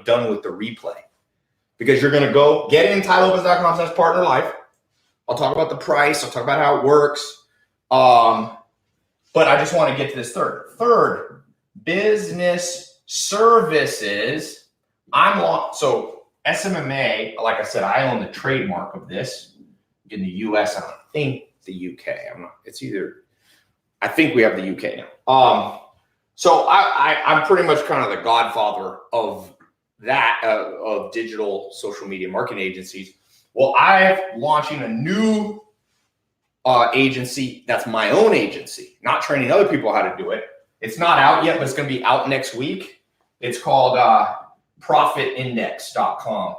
done with the replay. Because you're going to go get in TaiLopez.com/partner life. I'll talk about the price. I'll talk about how it works. But I just want to get to this third. Third, business services. So SMMA, like I said, I own the trademark of this in the US. I don't think the UK. I think we have the UK now. So I'm pretty much kind of the godfather of that, of digital social media marketing agencies. Well, I'm launching a new agency that's my own agency, not training other people how to do it. It's not out yet, but it's going to be out next week. It's called profitindex.com.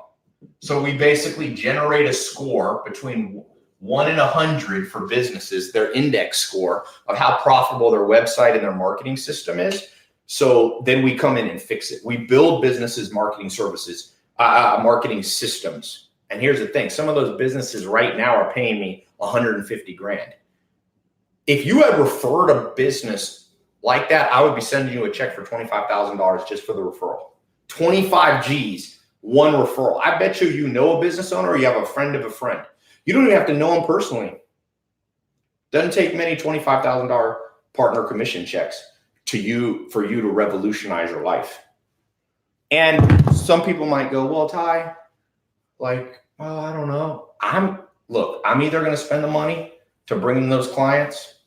So we basically generate a score between 1 and 100 for businesses, their index score of how profitable their website and their marketing system is. So then we come in and fix it. We build businesses, marketing services, marketing systems. And here's the thing. Some of those businesses right now are paying me 150 grand. If you had referred a business like that, I would be sending you a check for $25,000 just for the referral. 25 G's, one referral. I bet you know a business owner or you have a friend of a friend. You don't even have to know them personally. Doesn't take many $25,000 partner commission checks for you to revolutionize your life. And some people might go, well, Tai, I don't know. I'm either going to spend the money to bring in those clients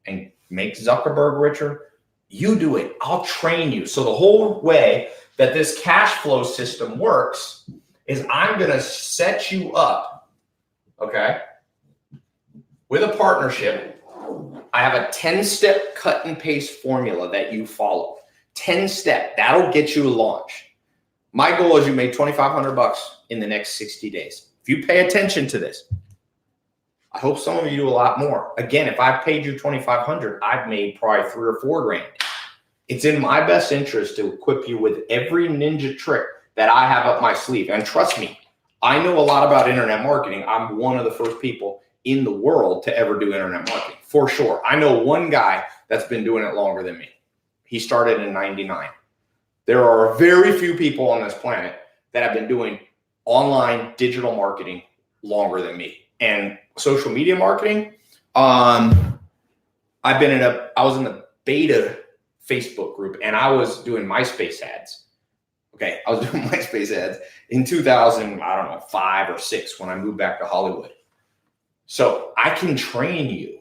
and make Zuckerberg richer. You do it. I'll train you. So the whole way that this cash flow system works is I'm going to set you up, okay, with a partnership. I have a 10-step cut and paste formula that you follow. 10-step. That'll get you a launch. My goal is you make $2,500 in the next 60 days. If you pay attention to this, I hope some of you do a lot more. Again, if I paid you $2,500, I've made probably $3 or $4 grand. It's in my best interest to equip you with every ninja trick that I have up my sleeve. And trust me, I know a lot about internet marketing. I'm one of the first people in the world to ever do internet marketing, for sure. I know one guy that's been doing it longer than me. He started in '99. There are very few people on this planet that have been doing online digital marketing longer than me. And social media marketing, I was in the beta Facebook group and I was doing MySpace ads. Okay, I was doing MySpace ads in 2005 or 6 when I moved back to Hollywood. So I can train you.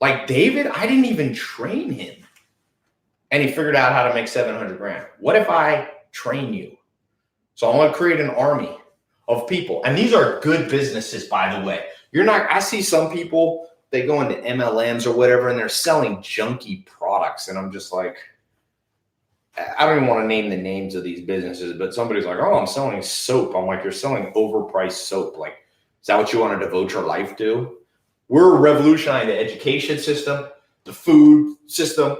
Like David, I didn't even train him. And he figured out how to make 700 grand. What if I train you? So I want to create an army of people. And these are good businesses, by the way. I see some people, they go into MLMs or whatever, and they're selling junky products. And I'm just like, I don't even want to name the names of these businesses, but somebody's like, oh, I'm selling soap. I'm like, you're selling overpriced soap. Like, is that what you want to devote your life to? We're revolutionizing the education system, the food system,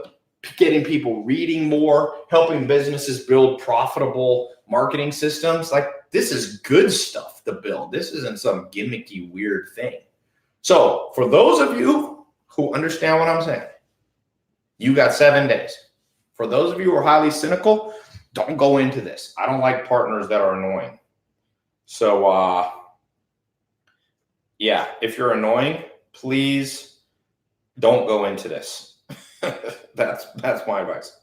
getting people reading more, helping businesses build profitable marketing systems. Like, this is good stuff to build. This isn't some gimmicky, weird thing. So for those of you who understand what I'm saying, you got 7 days. For those of you who are highly cynical, don't go into this. I don't like partners that are annoying. So, yeah, if you're annoying, please don't go into this. That's my advice.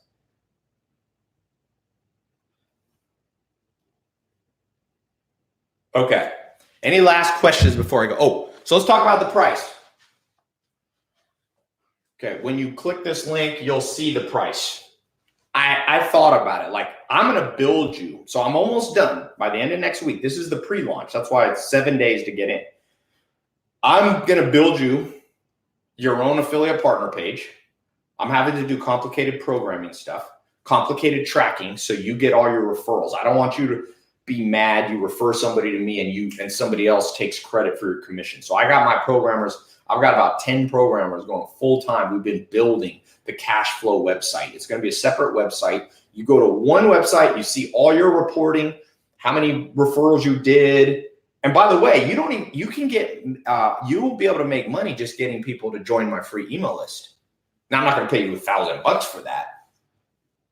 Okay. Any last questions before I go? Oh, so let's talk about the price. Okay, when you click this link, you'll see the price. I thought about it. Like, I'm going to build you. So I'm almost done by the end of next week. This is the pre-launch. That's why it's 7 days to get in. I'm going to build you your own affiliate partner page. I'm having to do complicated programming stuff, complicated tracking, so you get all your referrals. I don't want you to be mad you refer somebody to me and somebody else takes credit for your commission. So I got my programmers. I've got about 10 programmers going full time. We've been building the cash flow website. It's going to be a separate website. You go to one website, you see all your reporting, how many referrals you did. And by the way, you will be able to make money just getting people to join my free email list. Now, I'm not going to pay you $1,000 for that.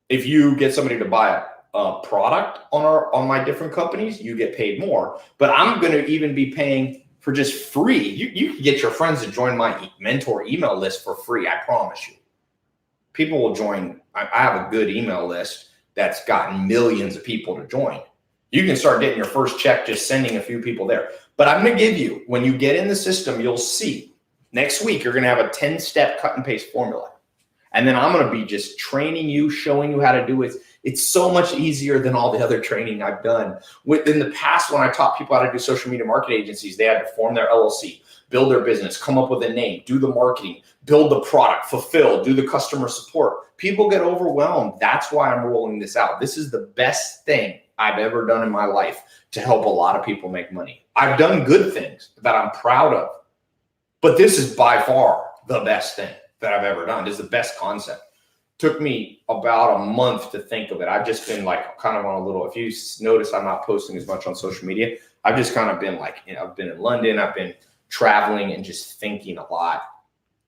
If you get somebody to buy a product on my different companies, you get paid more. But I'm going to even be paying for just free. You can get your friends to join my mentor email list for free. I promise you. People will join. I have a good email list that's gotten millions of people to join. You can start getting your first check just sending a few people there. But I'm going to give you, when you get in the system, you'll see next week, you're going to have a 10-step cut and paste formula. And then I'm going to be just training you, showing you how to do it. It's so much easier than all the other training I've done. In the past, when I taught people how to do social media marketing agencies, they had to form their LLC, build their business, come up with a name, do the marketing, build the product, fulfill, do the customer support. People get overwhelmed. That's why I'm rolling this out. This is the best thing I've ever done in my life to help a lot of people make money. I've done good things that I'm proud of, but this is by far the best thing that I've ever done. This is the best concept. Took me about a month to think of it. I've just been like kind of on a little, if you notice, I'm not posting as much on social media. I've just kind of been like, I've been in London, I've been traveling and just thinking a lot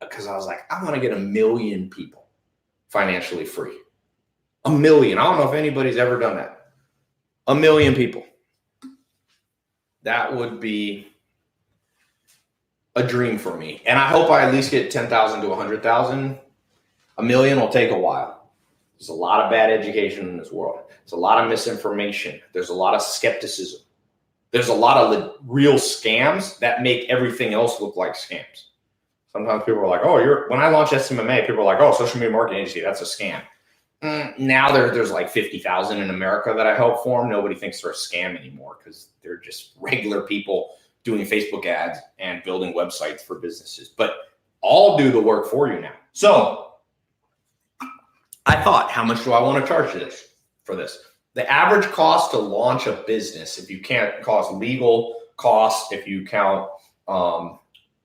because I was like, I want to get 1 million people financially free. 1 million. I don't know if anybody's ever done that. 1 million people. That would be a dream for me. And I hope I at least get 10,000 to 100,000. 1 million will take a while. There's a lot of bad education in this world. There's a lot of misinformation. There's a lot of skepticism. There's a lot of real scams that make everything else look like scams. Sometimes people are like, oh, when I launched SMMA, people are like, oh, social media marketing agency, that's a scam. Now there's like 50,000 in America that I help form. Nobody thinks they're a scam anymore because they're just regular people doing Facebook ads and building websites for businesses. But I'll do the work for you now. So I thought, how much do I want to charge for this? The average cost to launch a business, if you can't cost legal costs, if you count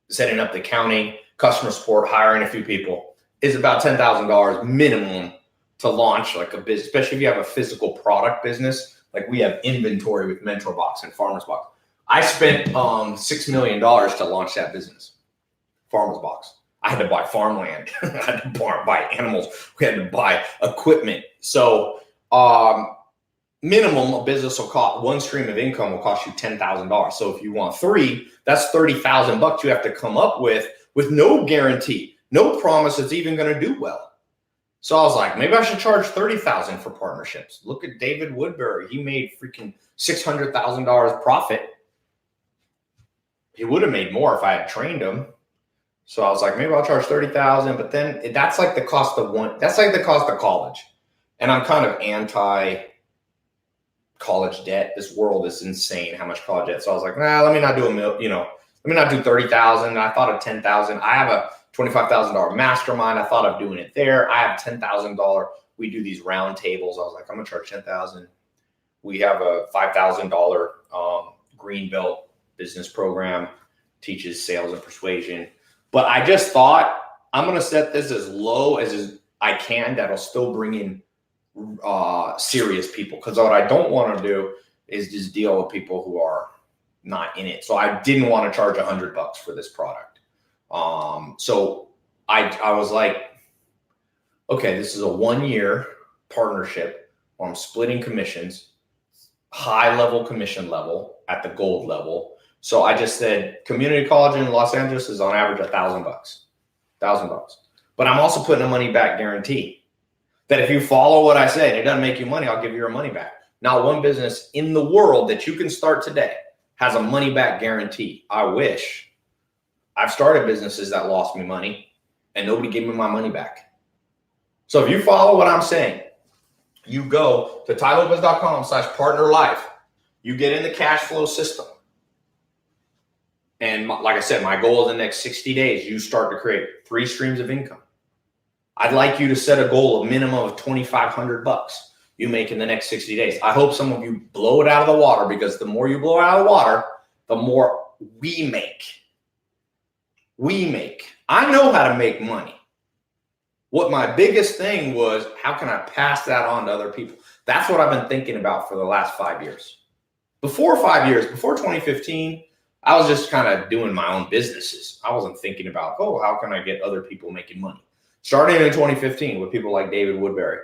setting up the accounting, customer support, hiring a few people, is about $10,000 minimum to launch like a business, especially if you have a physical product business. Like we have inventory with Mentor Box and Farmers Box. I spent $6 million to launch that business, Farmers Box. I had to buy farmland. I had to buy animals. We had to buy equipment. So minimum, a business will cost, one stream of income will cost you $10,000. So if you want 3, that's $30,000 you have to come up with no guarantee, no promise it's even going to do well. So I was like, maybe I should charge $30,000 for partnerships. Look at David Woodbury. He made freaking $600,000 profit. He would have made more if I had trained him. So I was like, maybe I'll charge $30,000, but then that's like the cost of that's like the cost of college. And I'm kind of anti college debt. This world is insane how much college debt. So I was like, let me not do let me not do $30,000. I thought of $10,000. I have a $25,000 mastermind. I thought of doing it there. I have $10,000. We do these round tables. I was like, I'm gonna charge $10,000. We have a $5,000 green belt business program, teaches sales and persuasion. But I just thought I'm going to set this as low as I can. That'll still bring in serious people. Because what I don't want to do is just deal with people who are not in it. So I didn't want to charge $100 for this product. So I was like, okay, this is a 1 year. partnership where I'm splitting commissions, high level commission level at the gold level. So I just said community college in Los Angeles is on average $1,000. But I'm also putting a money back guarantee that if you follow what I say and it doesn't make you money, I'll give you your money back. Not one business in the world that you can start today has a money back guarantee. I wish. I've started businesses that lost me money and nobody gave me my money back. So if you follow what I'm saying, you go to TaiLopez.com/partnerlife. You get in the cash flow system. And like I said, my goal in the next 60 days, you start to create 3 streams of income. I'd like you to set a goal of minimum of $2,500 you make in the next 60 days. I hope some of you blow it out of the water, because the more you blow it out of the water, the more we make. I know how to make money. What my biggest thing was, how can I pass that on to other people? That's what I've been thinking about for the last 5 years. Before 5 years, before 2015, I was just kind of doing my own businesses. I wasn't thinking about, oh, how can I get other people making money? Starting in 2015 with people like David Woodbury,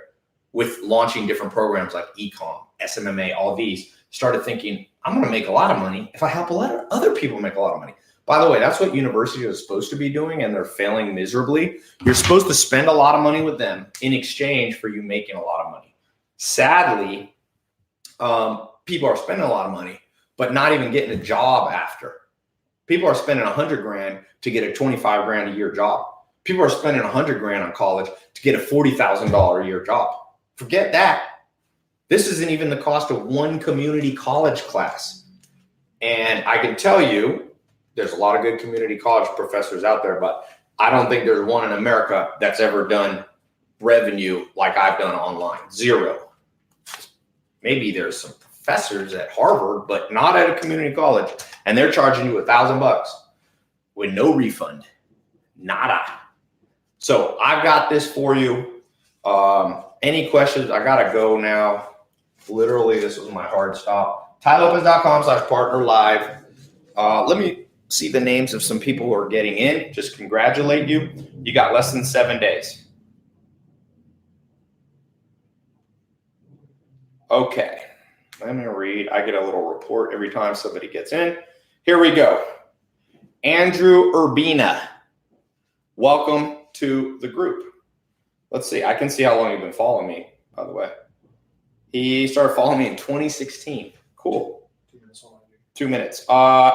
with launching different programs like Ecom, SMMA, all these, started thinking, I'm going to make a lot of money if I help a lot of other people make a lot of money. By the way, that's what universities are supposed to be doing, and they're failing miserably. You're supposed to spend a lot of money with them in exchange for you making a lot of money. Sadly, people are spending a lot of money, but not even getting a job after. People are spending $100,000 to get a $25,000 a year job. People are spending $100,000 on college to get a $40,000 a year job. Forget that. This isn't even the cost of one community college class. And I can tell you, there's a lot of good community college professors out there, but I don't think there's one in America that's ever done revenue like I've done online. 0. Maybe there's some professors at Harvard, but not at a community college. And they're charging you $1,000 with no refund. Nada. So I've got this for you. Any questions? I got to go now. Literally, this was my hard stop. TaiLopez.com/partnerlive. Let me see the names of some people who are getting in. Just congratulate you. You got less than 7 days. Okay. Let me read. I get a little report every time somebody gets in. Here we go. Andrew Urbina. Welcome to the group. Let's see. I can see how long you've been following me, by the way. He started following me in 2016. Cool. 2 minutes. Hold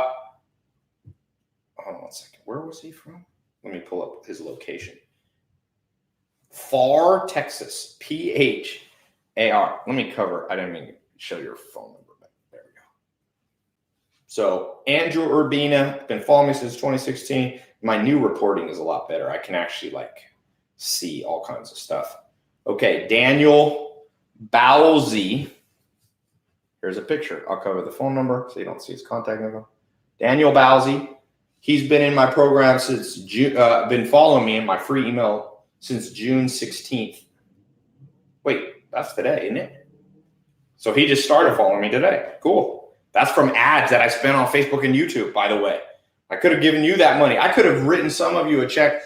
on 1 second. Where was he from? Let me pull up his location. Phar, Texas. PHAR. Let me cover. I didn't mean to show your phone number, but there we go. So Andrew Urbina, been following me since 2016. My new reporting is a lot better. I can actually see all kinds of stuff. Okay, Daniel Bowsey. Here's a picture. I'll cover the phone number so you don't see his contact info. Daniel Bowsey. He's been in my program since June, been following me in my free email since June 16th. Wait, that's today, isn't it? So he just started following me today. Cool. That's from ads that I spent on Facebook and YouTube, by the way. I could have given you that money. I could have written some of you a check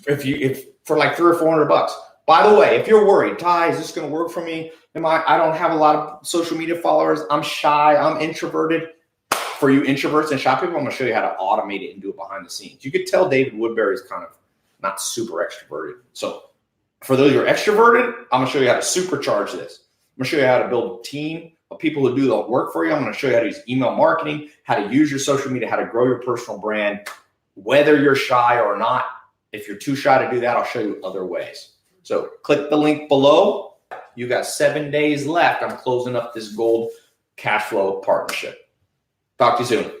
if for like $300 or $400. By the way, if you're worried, Tai, is this going to work for me? I don't have a lot of social media followers. I'm shy. I'm introverted. For you introverts and shy people, I'm going to show you how to automate it and do it behind the scenes. You could tell David Woodbury's kind of not super extroverted. So for those who are extroverted, I'm going to show you how to supercharge this. I'm going to show you how to build a team of people who do the work for you. I'm going to show you how to use email marketing, how to use your social media, how to grow your personal brand, whether you're shy or not. If you're too shy to do that, I'll show you other ways. So click the link below. You got 7 days left. I'm closing up this gold cash flow partnership. Talk to you soon.